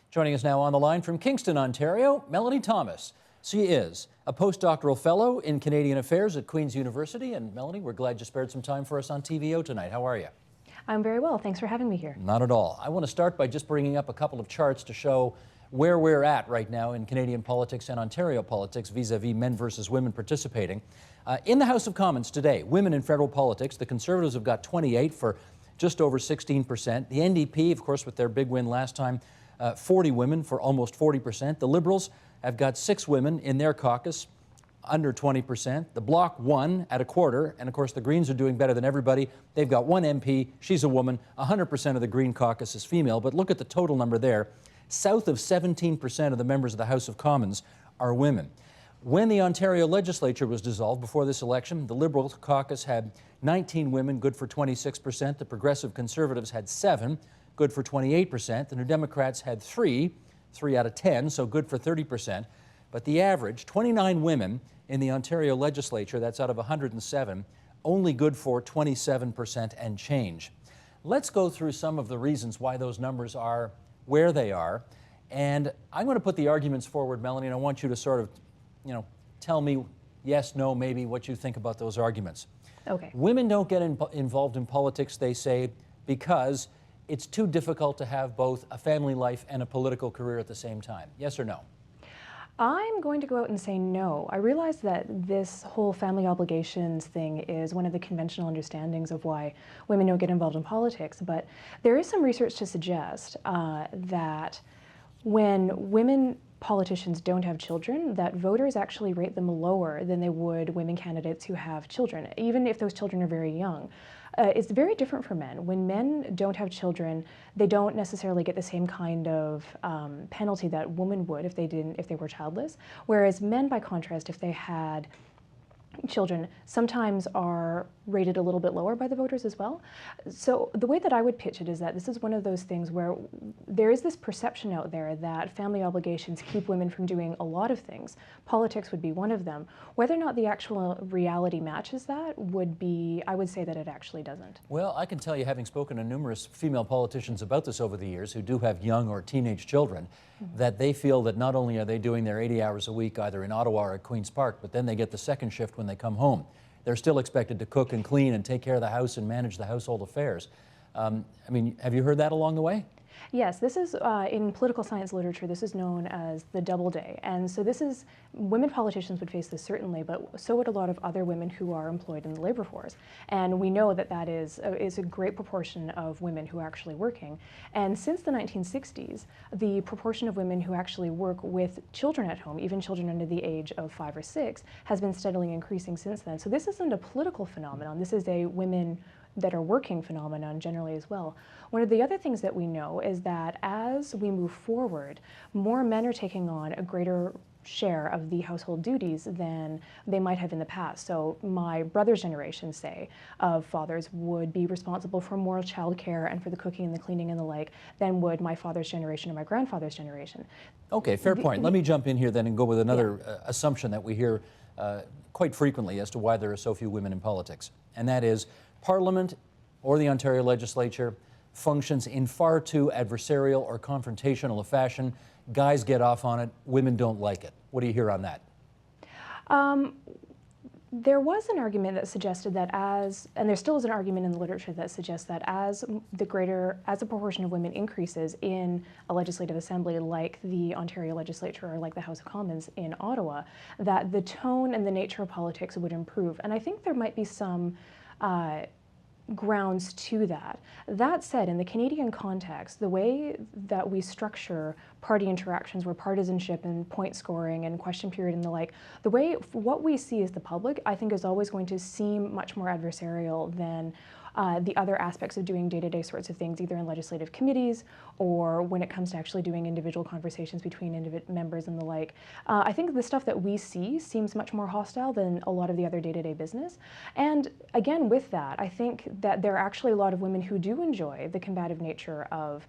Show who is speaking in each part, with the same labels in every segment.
Speaker 1: Joining us now on the line from Kingston, Ontario, Melanee Thomas. She is a postdoctoral fellow in Canadian Affairs at Queen's University. And Melanee, we're glad you spared some time for us on TVO tonight. How are you?
Speaker 2: I'm very well. Thanks for having me here.
Speaker 1: Not at all. I want to start by just bringing up a couple of charts to show where we're at right now in Canadian politics and Ontario politics vis-a-vis men versus women participating. In the House of Commons today, women in federal politics, the Conservatives have got 28 for just over 16%. The NDP, of course, with their big win last time, 40 women for almost 40%. The Liberals have got 6 women in their caucus, under 20%. The Bloc won at a quarter, and of course the Greens are doing better than everybody. They've got 1 MP, she's a woman, 100% of the Green caucus is female, but look at the total number there. South of 17% of the members of the House of Commons are women. When the Ontario legislature was dissolved before this election, the Liberal caucus had 19 women, good for 26%. The Progressive Conservatives had 7, good for 28%. The New Democrats had 3 out of 10, so good for 30%. But the average, 29 women in the Ontario legislature, that's out of 107, only good for 27% and change. Let's go through some of the reasons why those numbers are where they are. And I'm going to put the arguments forward, Melanee, and I want you to sort of, tell me yes, no, maybe what you think about those arguments.
Speaker 2: Okay.
Speaker 1: Women don't get involved in politics, they say, because it's too difficult to have both a family life and a political career at the same time. Yes or no?
Speaker 2: I'm going to go out and say no. I realize that this whole family obligations thing is one of the conventional understandings of why women don't get involved in politics, but there is some research to suggest that when women politicians don't have children, that voters actually rate them lower than they would women candidates who have children, even if those children are very young. It's very different for men. When men don't have children, they don't necessarily get the same kind of penalty that women would if they were childless. Whereas men, by contrast, if they had children, sometimes are rated a little bit lower by the voters as well. So the way that I would pitch it is that this is one of those things where there is this perception out there that family obligations keep women from doing a lot of things. Politics would be one of them. Whether or not the actual reality matches that would be, I would say that it actually doesn't.
Speaker 1: Well, I can tell you, having spoken to numerous female politicians about this over the years who do have young or teenage children, that they feel that not only are they doing their 80 hours a week either in Ottawa or at Queen's Park, but then they get the second shift when they come home. They're still expected to cook and clean and take care of the house and manage the household affairs. I mean, have you heard that along the way?
Speaker 2: Yes, this is, in political science literature, this is known as the double day. And so this is, women politicians would face this certainly, but so would a lot of other women who are employed in the labor force. And we know that that is a great proportion of women who are actually working. And since the 1960s, the proportion of women who actually work with children at home, even children under the age of 5 or 6, has been steadily increasing since then. So this isn't a political phenomenon. This is a women that are working phenomenon generally as well. One of the other things that we know is that as we move forward, more men are taking on a greater share of the household duties than they might have in the past. So my brother's generation, say, of fathers would be responsible for more child care and for the cooking and the cleaning and the like than would my father's generation or my grandfather's generation.
Speaker 1: Okay, fair point. Let me jump in here then and go with another assumption that we hear quite frequently as to why there are so few women in politics, and that is Parliament or the Ontario legislature functions in far too adversarial or confrontational a fashion. Guys get off on it, women don't like it. What do you hear on that?
Speaker 2: There was an argument that suggested that and there still is an argument in the literature that suggests that as the proportion of women increases in a legislative assembly like the Ontario legislature or like the House of Commons in Ottawa, that the tone and the nature of politics would improve. And I think there might be some grounds to that. That said, in the Canadian context, the way that we structure party interactions where partisanship and point scoring and question period and the like, what we see as the public, I think is always going to seem much more adversarial than the other aspects of doing day-to-day sorts of things, either in legislative committees or when it comes to actually doing individual conversations between members and the like. I think the stuff that we see seems much more hostile than a lot of the other day-to-day business. And again, with that, I think that there are actually a lot of women who do enjoy the combative nature of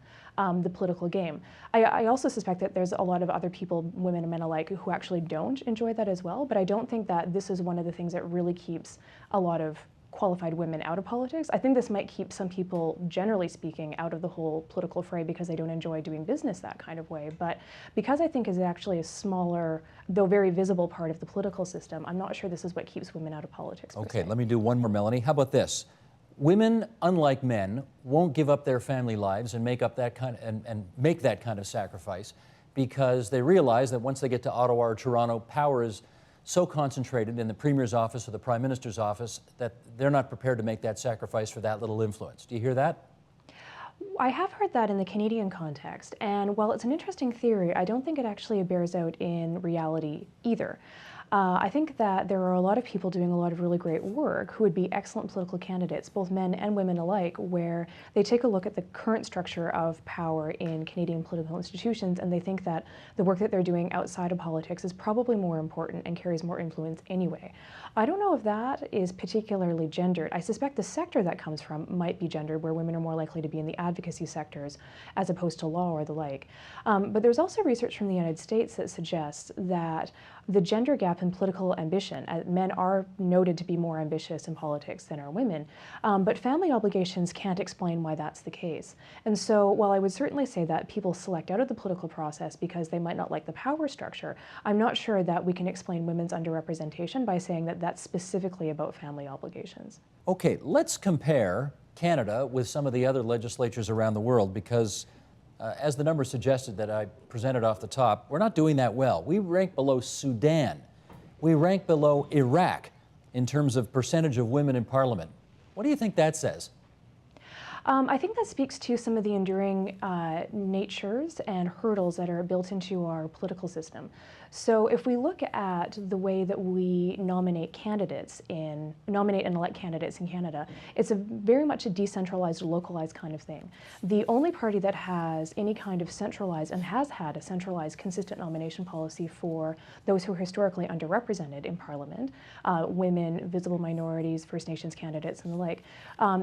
Speaker 2: the political game. I also suspect that there's a lot of other people, women and men alike, who actually don't enjoy that as well, but I don't think that this is one of the things that really keeps a lot of qualified women out of politics. I think this might keep some people, generally speaking, out of the whole political fray because they don't enjoy doing business that kind of way. But because I think is actually a smaller, though very visible part of the political system, I'm not sure this is what keeps women out of politics.
Speaker 1: Okay, let me do one more, Melanee. How about this? Women, unlike men, won't give up their family lives and make up that and make that kind of sacrifice because they realize that once they get to Ottawa or Toronto, power is so concentrated in the Premier's office or the Prime Minister's office that they're not prepared to make that sacrifice for that little influence. Do you hear that?
Speaker 2: I have heard that in the Canadian context, and while it's an interesting theory, I don't think it actually bears out in reality either. I think that there are a lot of people doing a lot of really great work who would be excellent political candidates, both men and women alike, where they take a look at the current structure of power in Canadian political institutions and they think that the work that they're doing outside of politics is probably more important and carries more influence anyway. I don't know if that is particularly gendered. I suspect the sector that comes from might be gendered, where women are more likely to be in the advocacy sectors as opposed to law or the like. But there's also research from the United States that suggests that the gender gap in political ambition, men are noted to be more ambitious in politics than are women, but family obligations can't explain why that's the case. And so while I would certainly say that people select out of the political process because they might not like the power structure, I'm not sure that we can explain women's underrepresentation by saying that that's specifically about family obligations.
Speaker 1: Okay, let's compare Canada with some of the other legislatures around the world because as the numbers suggested that I presented off the top, we're not doing that well. We rank below Sudan. We rank below Iraq in terms of percentage of women in parliament. What do you think that says?
Speaker 2: I think that speaks to some of the enduring natures and hurdles that are built into our political system. So if we look at the way that we nominate and elect candidates in Canada, it's very much a decentralized, localized kind of thing. The only party that has any kind of centralized and has had a centralized, consistent nomination policy for those who are historically underrepresented in Parliament, women, visible minorities, First Nations candidates, and the like,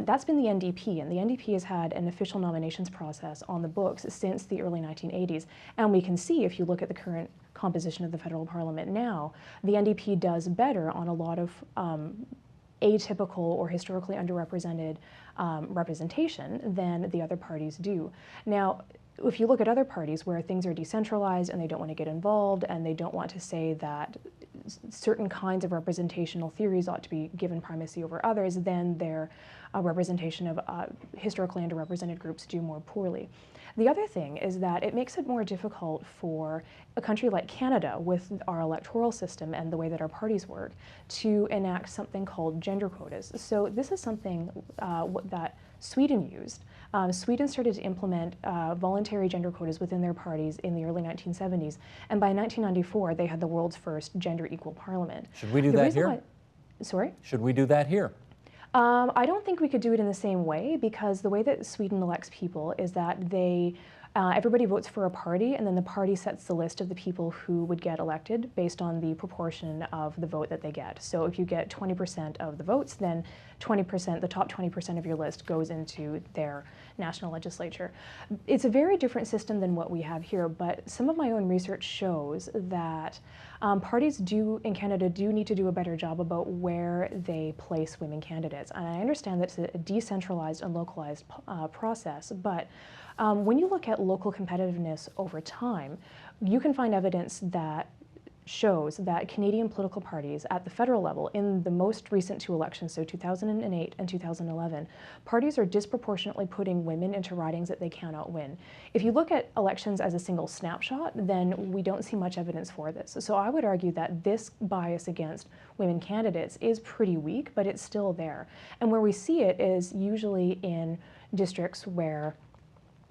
Speaker 2: that's been the NDP. And the NDP has had an official nominations process on the books since the early 1980s. And we can see, if you look at the current composition of the federal parliament now, the NDP does better on a lot of atypical or historically underrepresented representation than the other parties do. Now, if you look at other parties where things are decentralized and they don't want to get involved and they don't want to say that certain kinds of representational theories ought to be given primacy over others, then their representation of historically underrepresented groups do more poorly. The other thing is that it makes it more difficult for a country like Canada, with our electoral system and the way that our parties work, to enact something called gender quotas. So this is something that Sweden used. Sweden started to implement voluntary gender quotas within their parties in the early 1970s, and by 1994 they had the world's first gender equal parliament.
Speaker 1: Should we do that here?
Speaker 2: Sorry?
Speaker 1: Should we do that here?
Speaker 2: I don't think we could do it in the same way, because the way that Sweden elects people is that everybody votes for a party, and then the party sets the list of the people who would get elected based on the proportion of the vote that they get. So if you get 20% of the votes, then 20%, the top 20% of your list goes into their national legislature. It's a very different system than what we have here, but some of my own research shows that parties in Canada do need to do a better job about where they place women candidates. And I understand that it's a decentralized and localized process, but when you look at local competitiveness over time, you can find evidence that shows that Canadian political parties at the federal level, in the most recent two elections, so 2008 and 2011, parties are disproportionately putting women into ridings that they cannot win. If you look at elections as a single snapshot, then we don't see much evidence for this. So I would argue that this bias against women candidates is pretty weak, but it's still there. And where we see it is usually in districts where,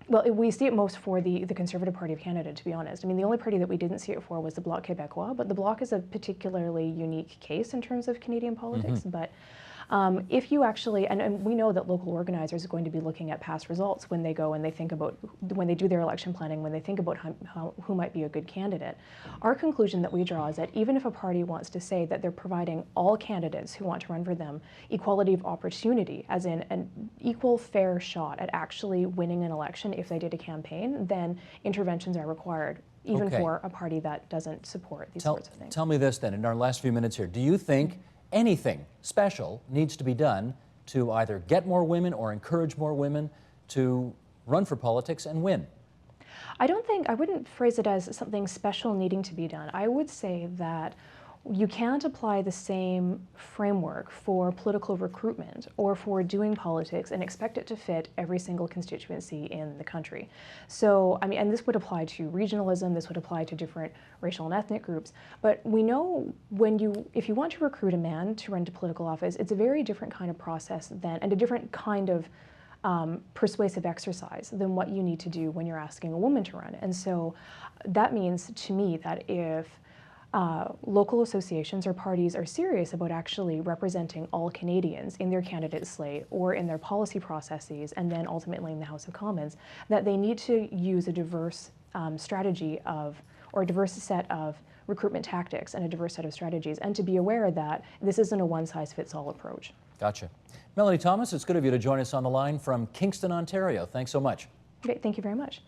Speaker 2: well, we see it most for the Conservative Party of Canada, to be honest. I mean, the only party that we didn't see it for was the Bloc Québécois, but the Bloc is a particularly unique case in terms of Canadian politics. But if you actually, and we know that local organizers are going to be looking at past results when they go and they think about, when they do their election planning, when they think about who might be a good candidate. Our conclusion that we draw is that even if a party wants to say that they're providing all candidates who want to run for them equality of opportunity, as in an equal fair shot at actually winning an election if they did a campaign, then interventions are required, even for a party that doesn't support these sorts of things.
Speaker 1: Tell me this then, in our last few minutes here. Do you think anything special needs to be done to either get more women or encourage more women to run for politics and win?
Speaker 2: I wouldn't phrase it as something special needing to be done. I would say that you can't apply the same framework for political recruitment or for doing politics and expect it to fit every single constituency in the country. So, I mean, and this would apply to regionalism, this would apply to different racial and ethnic groups, but we know if you want to recruit a man to run to political office, it's a very different kind of process and a different kind of persuasive exercise than what you need to do when you're asking a woman to run. And so that means to me that if local associations or parties are serious about actually representing all Canadians in their candidate slate or in their policy processes and then ultimately in the House of Commons, that they need to use a diverse strategy or a diverse set of recruitment tactics and a diverse set of strategies, and to be aware that this isn't a one-size-fits-all approach.
Speaker 1: Gotcha. Melanee Thomas, it's good of you to join us on the line from Kingston, Ontario. Thanks so much.
Speaker 2: Okay, thank you very much.